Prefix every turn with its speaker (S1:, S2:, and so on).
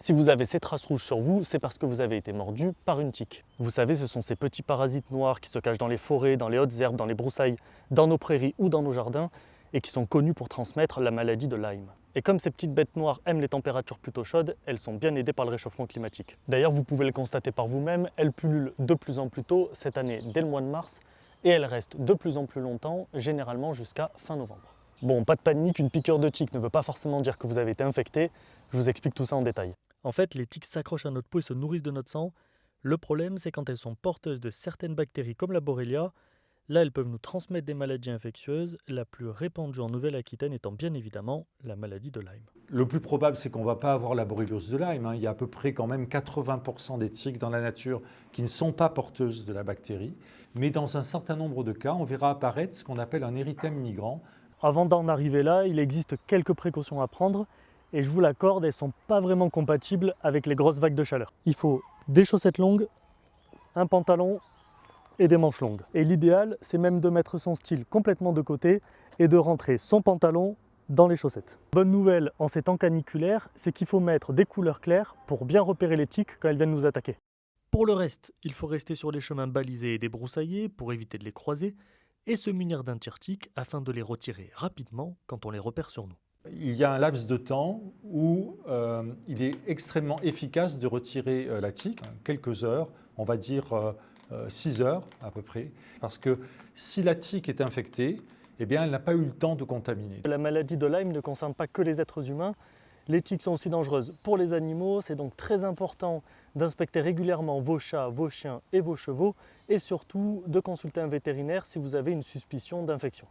S1: Si vous avez ces traces rouges sur vous, c'est parce que vous avez été mordu par une tique. Vous savez, ce sont ces petits parasites noirs qui se cachent dans les forêts, dans les hautes herbes, dans les broussailles, dans nos prairies ou dans nos jardins et qui sont connus pour transmettre la maladie de Lyme. Et comme ces petites bêtes noires aiment les températures plutôt chaudes, elles sont bien aidées par le réchauffement climatique. D'ailleurs, vous pouvez le constater par vous-même, elles pullulent de plus en plus tôt cette année dès le mois de mars et elles restent de plus en plus longtemps, généralement jusqu'à fin novembre. Bon, pas de panique, une piqûre de tique ne veut pas forcément dire que vous avez été infecté, je vous explique tout ça en détail. En fait, les tiques s'accrochent à notre peau et se nourrissent de notre sang. Le problème, c'est quand elles sont porteuses de certaines bactéries comme la Borrelia. Là, elles peuvent nous transmettre des maladies infectieuses, la plus répandue en Nouvelle-Aquitaine étant bien évidemment la maladie de Lyme.
S2: Le plus probable, c'est qu'on ne va pas avoir la borréliose de Lyme. Il y a à peu près quand même 80% des tiques dans la nature qui ne sont pas porteuses de la bactérie. Mais dans un certain nombre de cas, on verra apparaître ce qu'on appelle un érythème migrant.
S1: Avant d'en arriver là, il existe quelques précautions à prendre et je vous l'accorde, elles ne sont pas vraiment compatibles avec les grosses vagues de chaleur. Il faut des chaussettes longues, un pantalon et des manches longues. Et l'idéal, c'est même de mettre son style complètement de côté et de rentrer son pantalon dans les chaussettes. Bonne nouvelle en ces temps caniculaires, c'est qu'il faut mettre des couleurs claires pour bien repérer les tiques quand elles viennent nous attaquer. Pour le reste, il faut rester sur les chemins balisés et débroussaillés pour éviter de les croiser et se munir d'un tire-tique afin de les retirer rapidement quand on les repère sur nous.
S2: Il y a un laps de temps où il est extrêmement efficace de retirer la tique, quelques heures, on va dire 6 heures à peu près, parce que si la tique est infectée, eh bien, elle n'a pas eu le temps de contaminer.
S1: La maladie de Lyme ne concerne pas que les êtres humains. Les tiques sont aussi dangereuses pour les animaux, c'est donc très important d'inspecter régulièrement vos chats, vos chiens et vos chevaux et surtout de consulter un vétérinaire si vous avez une suspicion d'infection.